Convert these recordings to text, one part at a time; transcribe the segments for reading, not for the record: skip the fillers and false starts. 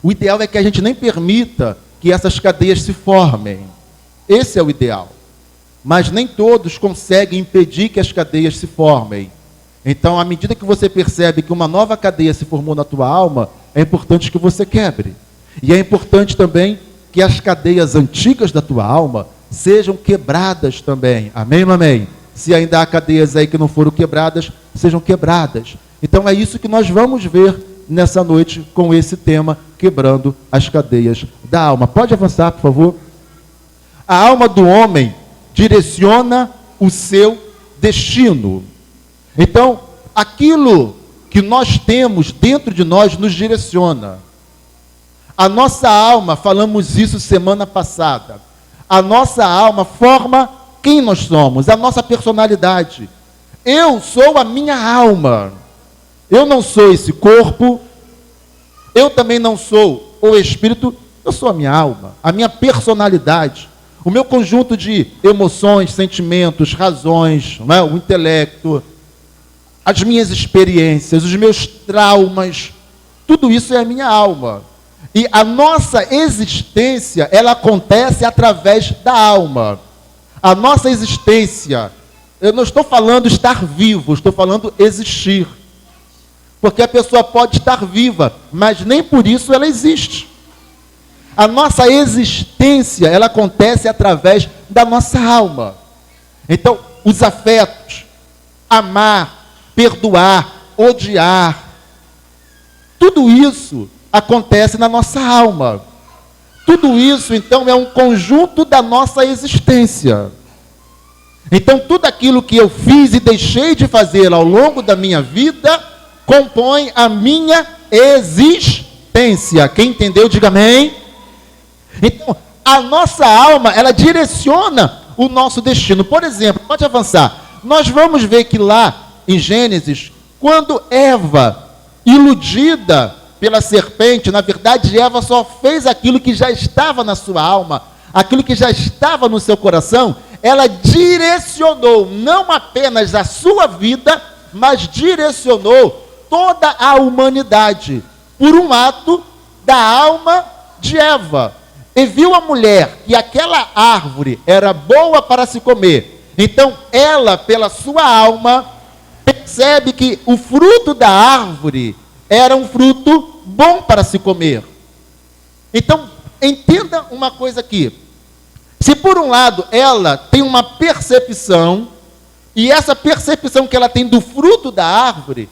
O ideal é que a gente nem permita que essas cadeias se formem. Esse é o ideal. Mas nem todos conseguem impedir que as cadeias se formem. Então, à medida que você percebe que uma nova cadeia se formou na tua alma, é importante que você quebre. E é importante também que as cadeias antigas da tua alma sejam quebradas também. Amém ou amém? Se ainda há cadeias aí que não foram quebradas, sejam quebradas. Então é isso que nós vamos ver nessa noite com esse tema, quebrando as cadeias da alma. Pode avançar, por favor? A alma do homem direciona o seu destino. Então, aquilo que nós temos dentro de nós nos direciona. A nossa alma, falamos isso semana passada, a nossa alma forma quem nós somos, a nossa personalidade. Eu sou a minha alma. Eu não sou esse corpo, eu também não sou o espírito, eu sou a minha alma, a minha personalidade, o meu conjunto de emoções, sentimentos, razões, não é? O intelecto, as minhas experiências, os meus traumas, tudo isso é a minha alma. E a nossa existência, ela acontece através da alma. A nossa existência, eu não estou falando estar vivo, estou falando existir. Porque a pessoa pode estar viva, mas nem por isso ela existe. A nossa existência, ela acontece através da nossa alma. Então, os afetos, amar, perdoar, odiar, tudo isso acontece na nossa alma. Tudo isso, então, é um conjunto da nossa existência. Então, tudo aquilo que eu fiz e deixei de fazer ao longo da minha vida, compõe a minha existência. Quem entendeu, diga amém. Então, a nossa alma, ela direciona o nosso destino. Por exemplo, pode avançar. Nós vamos ver que lá em Gênesis, quando Eva, iludida pela serpente, na verdade Eva só fez aquilo que já estava na sua alma, aquilo que já estava no seu coração, ela direcionou não apenas a sua vida, mas direcionou toda a humanidade, por um ato da alma de Eva. E viu a mulher que aquela árvore era boa para se comer. Então ela, pela sua alma, percebe que o fruto da árvore era um fruto bom para se comer. Então, entenda uma coisa aqui. Se por um lado ela tem uma percepção, e essa percepção que ela tem do fruto da árvore,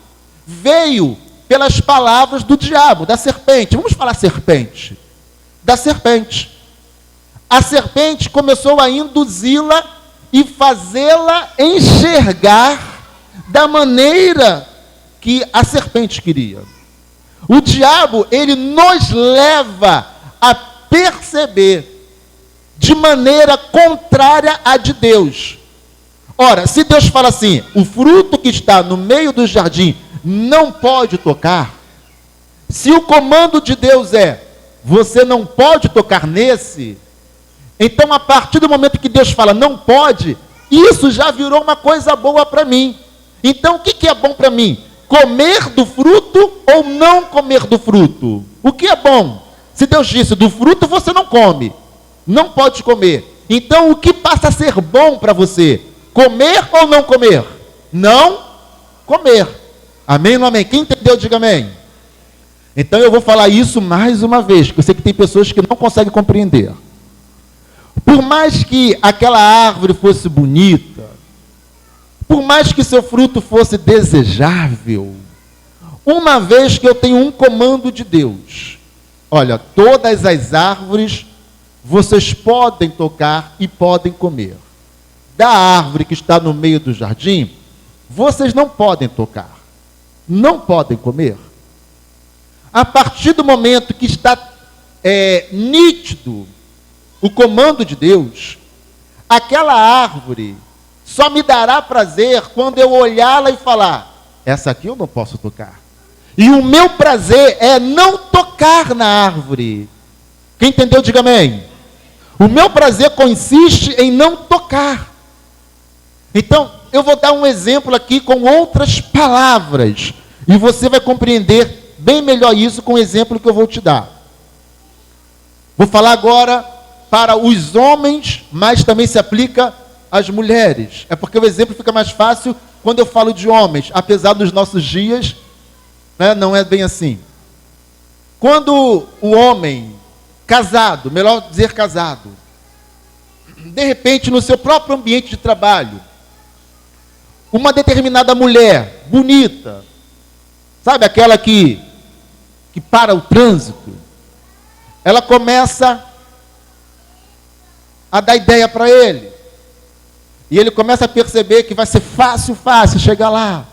veio pelas palavras do diabo, da serpente. Vamos falar serpente. Da serpente. A serpente começou a induzi-la e fazê-la enxergar da maneira que a serpente queria. O diabo, ele nos leva a perceber de maneira contrária à de Deus. Ora, se Deus fala assim, o fruto que está no meio do jardim não pode tocar, se o comando de Deus é, você não pode tocar nesse, então a partir do momento que Deus fala não pode, isso já virou uma coisa boa para mim. Então o que é bom para mim? Comer do fruto ou não comer do fruto? O que é bom? Se Deus disse, do fruto você não come, não pode comer. Então o que passa a ser bom para você? Comer ou não comer? Não comer. Amém ou não amém? Quem entendeu, diga amém. Então eu vou falar isso mais uma vez, porque eu sei que tem pessoas que não conseguem compreender. Por mais que aquela árvore fosse bonita, por mais que seu fruto fosse desejável, uma vez que eu tenho um comando de Deus, olha, todas as árvores vocês podem tocar e podem comer. Da árvore que está no meio do jardim, vocês não podem tocar, não podem comer. A partir do momento que está nítido o comando de Deus, aquela árvore só me dará prazer quando eu olhá-la e falar, essa aqui eu não posso tocar. E o meu prazer é não tocar na árvore. Quem entendeu, diga amém. O meu prazer consiste em não tocar. Então, eu vou dar um exemplo aqui com outras palavras. E você vai compreender bem melhor isso com o exemplo que eu vou te dar. Vou falar agora para os homens, mas também se aplica às mulheres. É porque o exemplo fica mais fácil quando eu falo de homens, apesar dos nossos dias, né, não é bem assim. Quando o homem casado, melhor dizer casado, de repente no seu próprio ambiente de trabalho, uma determinada mulher bonita, sabe aquela que para o trânsito, ela começa a dar ideia para ele. E ele começa a perceber que vai ser fácil chegar lá.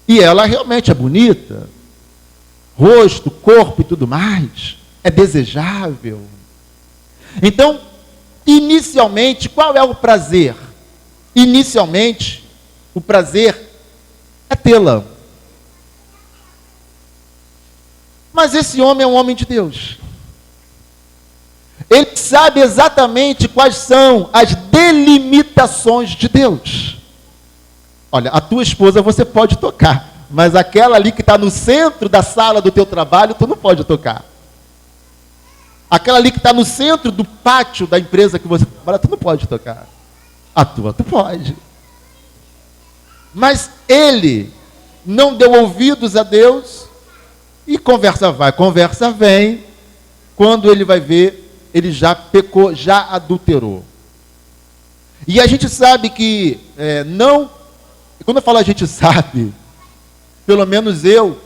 E ela realmente é bonita. Rosto, corpo e tudo mais. É desejável. Então, inicialmente, qual é o prazer? Inicialmente, o prazer é tê-la. Mas esse homem é um homem de Deus. Ele sabe exatamente quais são as delimitações de Deus. Olha, a tua esposa você pode tocar, mas aquela ali que está no centro da sala do teu trabalho, tu não pode tocar. Aquela ali que está no centro do pátio da empresa que você trabalha, tu não pode tocar. A tua, tu pode. Mas ele não deu ouvidos a Deus, e conversa vai, conversa vem. Quando ele vai ver, ele já pecou, já adulterou. E a gente sabe que quando eu falo a gente sabe, pelo menos eu,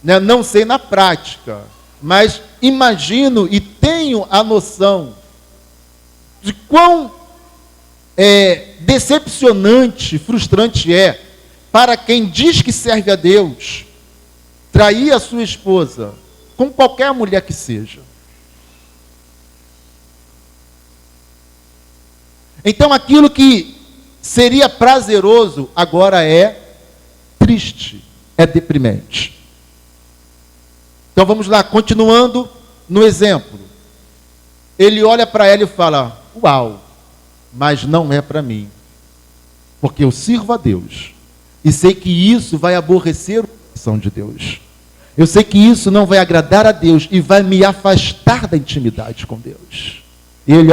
né, não sei na prática, mas imagino e tenho a noção de quão decepcionante, frustrante é para quem diz que serve a Deus, trair a sua esposa com qualquer mulher que seja. Então aquilo que seria prazeroso agora é triste, é deprimente. Então vamos lá, continuando no exemplo. Ele olha para ela e fala: uau, mas não é para mim, porque eu sirvo a Deus e sei que isso vai aborrecer o coração de Deus. Eu sei que isso não vai agradar a Deus e vai me afastar da intimidade com Deus. E ele,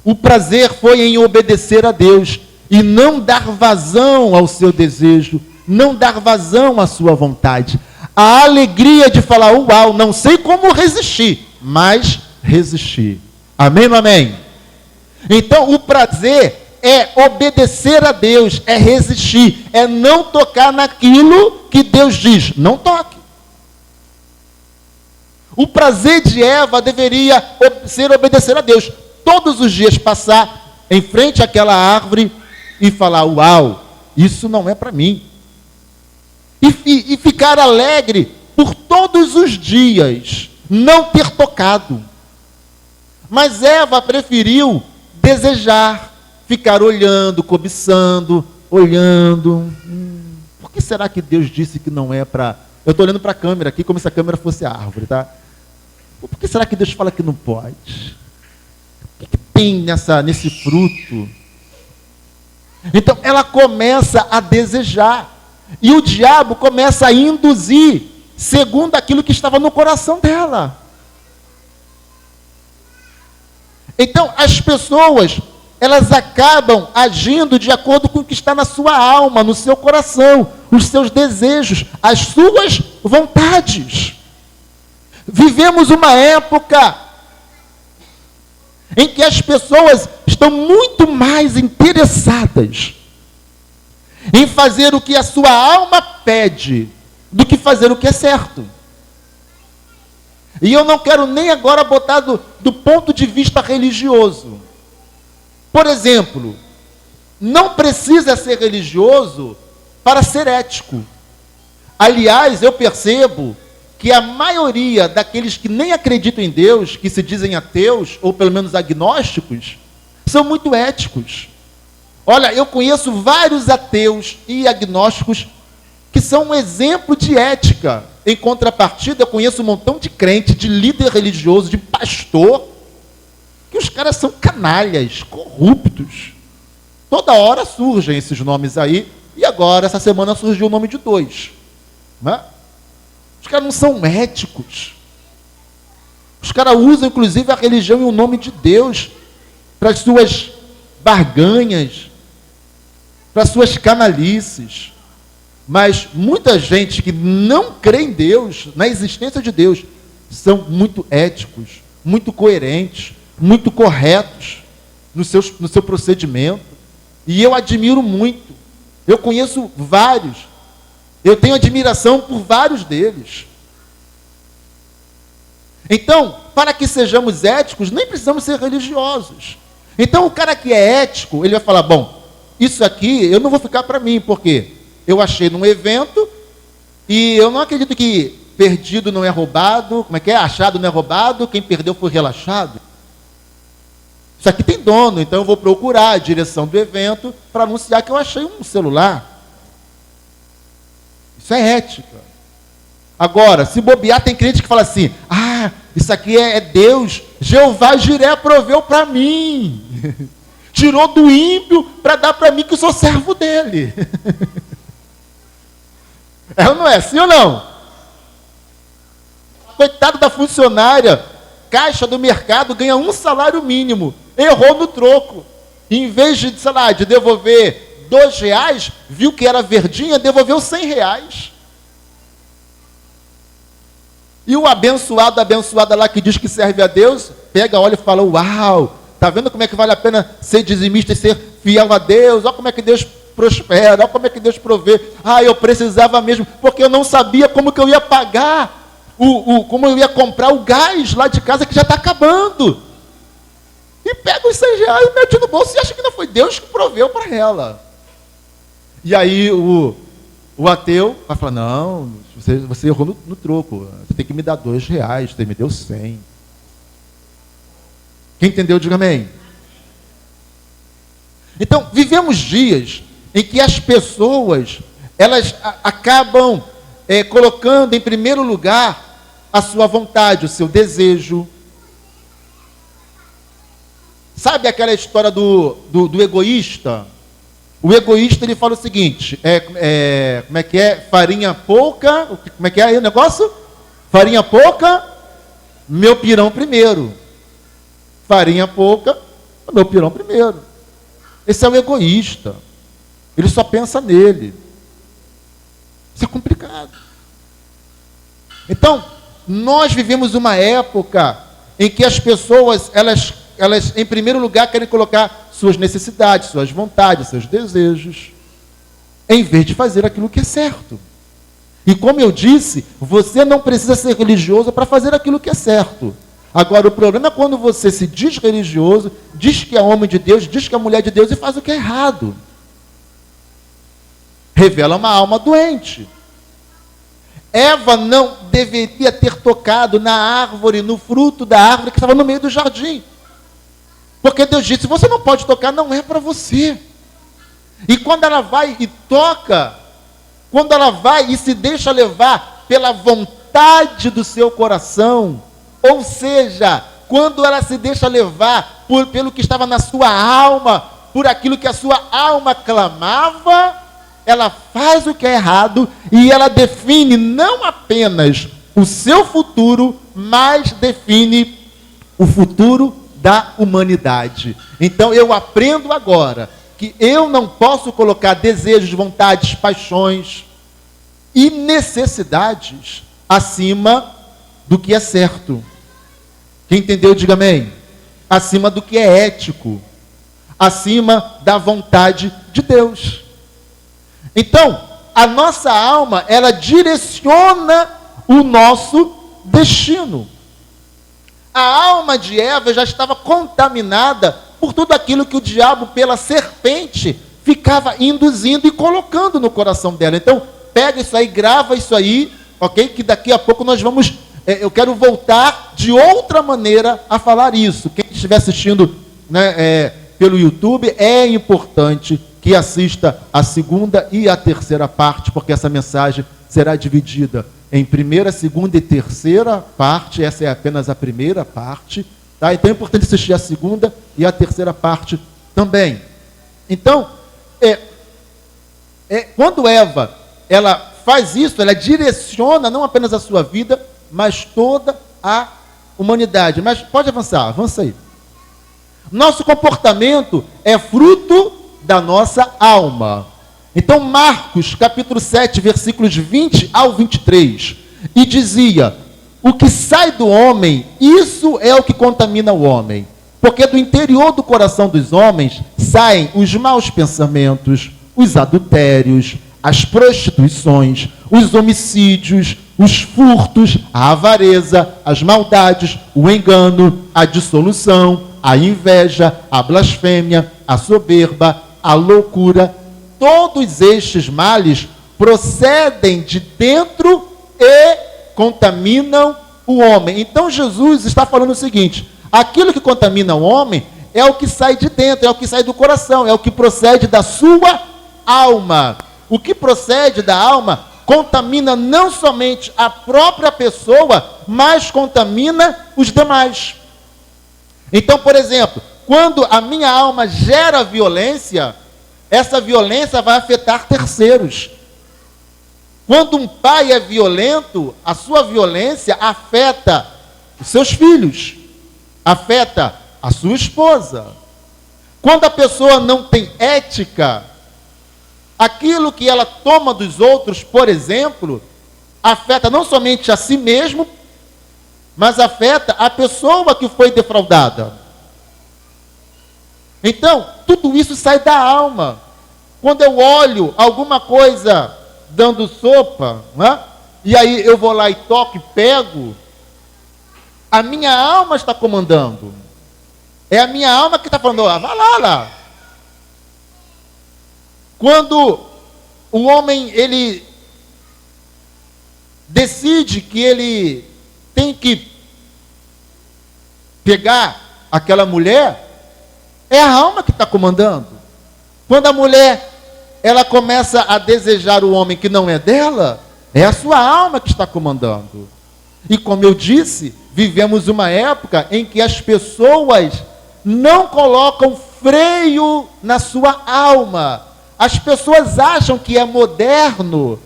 o prazer foi em obedecer a Deus e não dar vazão ao seu desejo, não dar vazão à sua vontade. A alegria de falar: uau, não sei como resistir, mas resistir. Amém ou amém? Então o prazer é obedecer a Deus, é resistir, é não tocar naquilo que Deus diz, não toque. O prazer de Eva deveria ser obedecer a Deus. Todos os dias passar em frente àquela árvore e falar: uau, isso não é para mim. E ficar alegre por todos os dias não ter tocado. Mas Eva preferiu desejar, ficar olhando, cobiçando, olhando. Por que será que Deus disse que não é para... Eu estou olhando para a câmera aqui como se a câmera fosse a árvore, tá? Por que será que Deus fala que não pode? O que tem nesse fruto? Então ela começa a desejar. E o diabo começa a induzir segundo aquilo que estava no coração dela. Então as pessoas, elas acabam agindo de acordo com o que está na sua alma, no seu coração, os seus desejos, as suas vontades. Vivemos uma época em que as pessoas estão muito mais interessadas em fazer o que a sua alma pede do que fazer o que é certo. E eu não quero nem agora botar do ponto de vista religioso. Por exemplo, não precisa ser religioso para ser ético. Aliás, eu percebo que a maioria daqueles que nem acreditam em Deus, que se dizem ateus, ou pelo menos agnósticos, são muito éticos. Olha, eu conheço vários ateus e agnósticos que são um exemplo de ética. Em contrapartida, eu conheço um montão de crente, de líder religioso, de pastor, que os caras são canalhas, corruptos. Toda hora surgem esses nomes aí, e agora, essa semana, surgiu o nome de 2. Né? Os caras não são éticos. Os caras usam, inclusive, a religião e o nome de Deus para as suas barganhas, para as suas canalices. Mas muita gente que não crê em Deus, na existência de Deus, são muito éticos, muito coerentes, muito corretos no seu procedimento. E eu admiro muito. Eu conheço vários. Eu tenho admiração por vários deles. Então, para que sejamos éticos, nem precisamos ser religiosos. Então, o cara que é ético, ele vai falar, bom, isso aqui eu não vou ficar para mim, porque eu achei num evento e eu não acredito que perdido não é roubado, como é que é? Achado não é roubado, quem perdeu foi relaxado. Isso aqui tem dono, então eu vou procurar a direção do evento para anunciar que eu achei um celular. Isso é ética. Agora, se bobear, tem crente que fala assim, isso aqui é Deus, Jeová Jiré proveu para mim. Tirou do ímpio para dar para mim que eu sou servo dele. É ou não é? Sim ou não? Coitado da funcionária, caixa do mercado, ganha um salário mínimo. Errou no troco. Em vez de, sei lá, de devolver R$2, viu que era verdinha, devolveu R$100. E o abençoado, a abençoada lá que diz que serve a Deus, pega, olha e fala, uau, tá vendo como é que vale a pena ser dizimista e ser fiel a Deus? Olha como é que Deus prospera, olha como é que Deus provê. Eu precisava mesmo, porque eu não sabia como que eu ia pagar, como eu ia comprar o gás lá de casa que já está acabando. E pega os R$100 e mete no bolso e acha que não foi Deus que proveu para ela. E aí o ateu vai falar, não, você errou no troco, você tem que me dar R$2, você me deu 100. Quem entendeu, diga amém. Então, vivemos dias em que as pessoas, elas acabam colocando em primeiro lugar a sua vontade, o seu desejo. Sabe aquela história do egoísta? O egoísta, ele fala o seguinte, como é que é? Farinha pouca, como é que é aí o negócio? Farinha pouca, meu pirão primeiro. Farinha pouca, meu pirão primeiro. Esse é o egoísta. Ele só pensa nele. Isso é complicado. Então, nós vivemos uma época em que as pessoas, elas em primeiro lugar querem colocar suas necessidades, suas vontades, seus desejos, em vez de fazer aquilo que é certo. E como eu disse, você não precisa ser religioso para fazer aquilo que é certo. Agora, o problema é quando você se diz religioso, diz que é homem de Deus, diz que é mulher de Deus e faz o que é errado. Revela uma alma doente. Eva não deveria ter tocado na árvore, no fruto da árvore que estava no meio do jardim. Porque Deus disse, você não pode tocar, não é para você. E quando ela vai e toca, quando ela vai e se deixa levar pela vontade do seu coração, ou seja, quando ela se deixa levar pelo que estava na sua alma, por aquilo que a sua alma clamava, ela faz o que é errado e ela define não apenas o seu futuro, mas define o futuro da humanidade. Então eu aprendo agora que eu não posso colocar desejos, vontades, paixões e necessidades acima do que é certo. Quem entendeu, diga amém. Acima do que é ético, acima da vontade de Deus. Então, a nossa alma, ela direciona o nosso destino. A alma de Eva já estava contaminada por tudo aquilo que o diabo, pela serpente, ficava induzindo e colocando no coração dela. Então, pega isso aí, grava isso aí, ok? Que daqui a pouco nós vamos... eu quero voltar de outra maneira a falar isso. Quem estiver assistindo, né, pelo YouTube, é importante que assista a segunda e a terceira parte, porque essa mensagem será dividida em primeira, segunda e terceira parte. Essa é apenas a primeira parte, tá? Então é importante assistir a segunda e a terceira parte também. Então, quando Eva, ela faz isso, ela direciona não apenas a sua vida, mas toda a humanidade. Mas pode avançar, avança aí. Nosso comportamento é fruto da nossa alma. Então, Marcos, capítulo 7, versículos 20 ao 23, e dizia: o que sai do homem, isso é o que contamina o homem. Porque do interior do coração dos homens saem os maus pensamentos, os adultérios, as prostituições, os homicídios, os furtos, a avareza, as maldades, o engano, a dissolução, a inveja, a blasfêmia, a soberba, a loucura. Todos estes males procedem de dentro e contaminam o homem. Então Jesus está falando o seguinte: aquilo que contamina o homem é o que sai de dentro, é o que sai do coração, é o que procede da sua alma. O que procede da alma contamina não somente a própria pessoa, mas contamina os demais. Então, por exemplo, quando a minha alma gera violência, essa violência vai afetar terceiros. Quando um pai é violento, a sua violência afeta os seus filhos, afeta a sua esposa. Quando a pessoa não tem ética, aquilo que ela toma dos outros, por exemplo, afeta não somente a si mesmo, mas afeta a pessoa que foi defraudada. Então, tudo isso sai da alma. Quando eu olho alguma coisa dando sopa, né? E aí eu vou lá e toco e pego, a minha alma está comandando. É a minha alma que está falando: ó, vai lá. Quando o homem, ele decide que ele tem que pegar aquela mulher, é a alma que está comandando. Quando a mulher, ela começa a desejar o homem que não é dela, é a sua alma que está comandando. E como eu disse, vivemos uma época em que as pessoas não colocam freio na sua alma. As pessoas acham que é moderno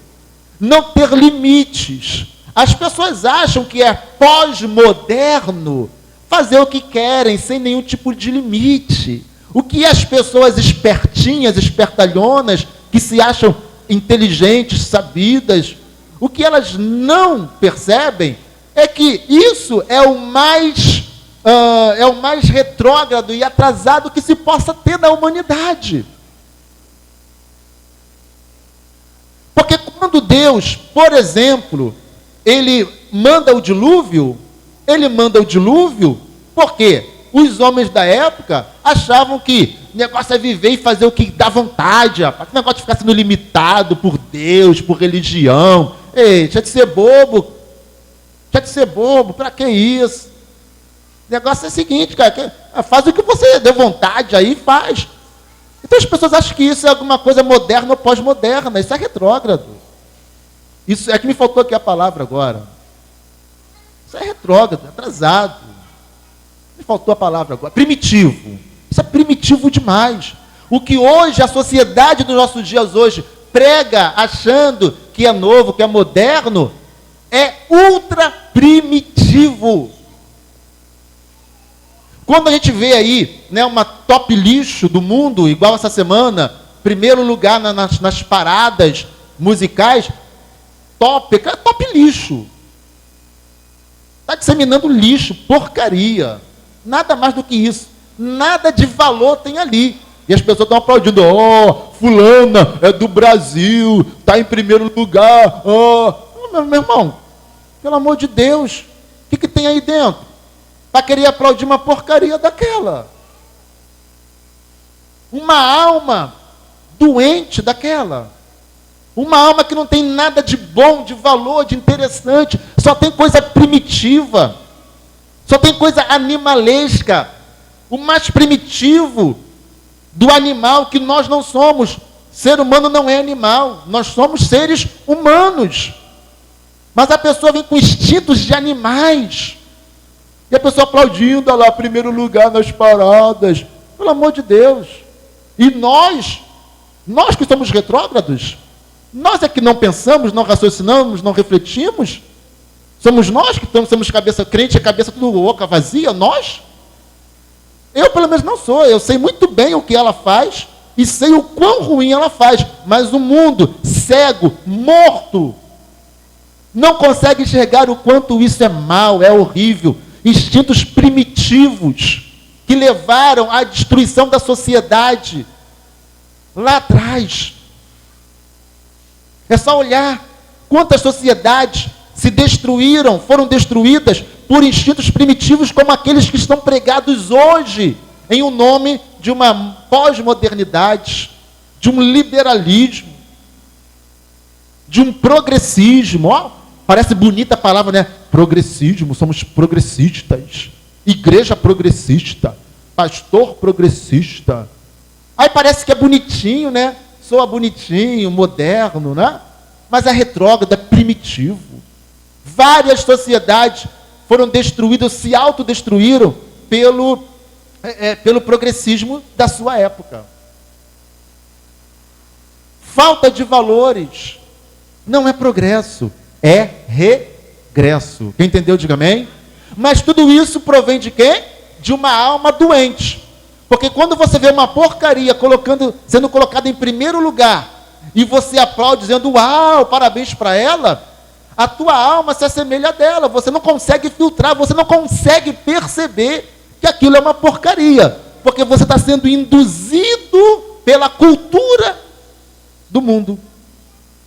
não ter limites. As pessoas acham que é pós-moderno fazer o que querem, sem nenhum tipo de limite. O que as pessoas espertinhas, espertalhonas, que se acham inteligentes, sabidas, o que elas não percebem é que isso é o mais retrógrado e atrasado que se possa ter na humanidade. Porque quando Deus, por exemplo, ele manda o dilúvio porque os homens da época achavam que o negócio é viver e fazer o que dá vontade, rapaz. O negócio de ficar sendo limitado por Deus, por religião. Ei, deixa de ser bobo. Para que isso? O negócio é o seguinte, cara, faz o que você deu vontade aí, faz. Então as pessoas acham que isso é alguma coisa moderna ou pós-moderna. Isso é retrógrado. Isso é que me faltou aqui a palavra agora. Isso é retrógrado, atrasado. Me faltou a palavra agora. Primitivo. Isso é primitivo demais. O que hoje a sociedade dos nossos dias hoje prega achando que é novo, que é moderno, é ultra primitivo. Quando a gente vê aí, né, uma top lixo do mundo, igual essa semana, primeiro lugar nas paradas musicais, top lixo. Está disseminando lixo, porcaria. Nada mais do que isso. Nada de valor tem ali. E as pessoas estão aplaudindo. Oh, fulana é do Brasil, está em primeiro lugar. Oh. Meu irmão, pelo amor de Deus, o que tem aí dentro? Para querer aplaudir uma porcaria daquela. Uma alma doente daquela. Uma alma que não tem nada de bom, de valor, de interessante. Só tem coisa primitiva. Só tem coisa animalesca. O mais primitivo do animal que nós não somos. Ser humano não é animal. Nós somos seres humanos. Mas a pessoa vem com instintos de animais. E a pessoa aplaudindo, olha lá, primeiro lugar nas paradas. Pelo amor de Deus. E nós que somos retrógrados, Nós é que não pensamos, não raciocinamos, não refletimos? Somos nós que temos cabeça crente, a cabeça tudo oca, vazia? Nós? Eu, pelo menos, não sou. Eu sei muito bem o que ela faz e sei o quão ruim ela faz. Mas o mundo, cego, morto, não consegue enxergar o quanto isso é mal, é horrível. Instintos primitivos que levaram à destruição da sociedade lá atrás. É só olhar quantas sociedades se destruíram, foram destruídas por instintos primitivos como aqueles que estão pregados hoje em o nome de uma pós-modernidade, de um liberalismo, de um progressismo. Ó, parece bonita a palavra, né? Progressismo, somos progressistas. Igreja progressista, pastor progressista. Aí parece que é bonitinho, né? Soa bonitinho, moderno, né? Mas é retrógrado, é primitivo. Várias sociedades foram destruídas, se autodestruíram pelo progressismo da sua época. Falta de valores não é progresso, é regresso. Quem entendeu, diga amém. Mas tudo isso provém de quê? De uma alma doente. Porque quando você vê uma porcaria sendo colocada em primeiro lugar, e você aplaude dizendo, uau, parabéns para ela, a tua alma se assemelha a dela. Você não consegue filtrar, você não consegue perceber que aquilo é uma porcaria. Porque você está sendo induzido pela cultura do mundo,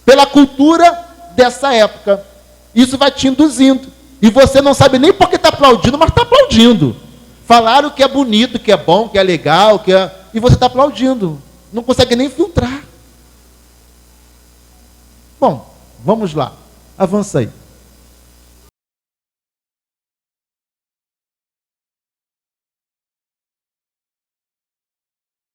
pela cultura dessa época. Isso vai te induzindo. E você não sabe nem por que está aplaudindo, mas está aplaudindo. Falaram que é bonito, que é bom, que é legal, e você está aplaudindo. Não consegue nem filtrar. Bom, vamos lá. Avança aí.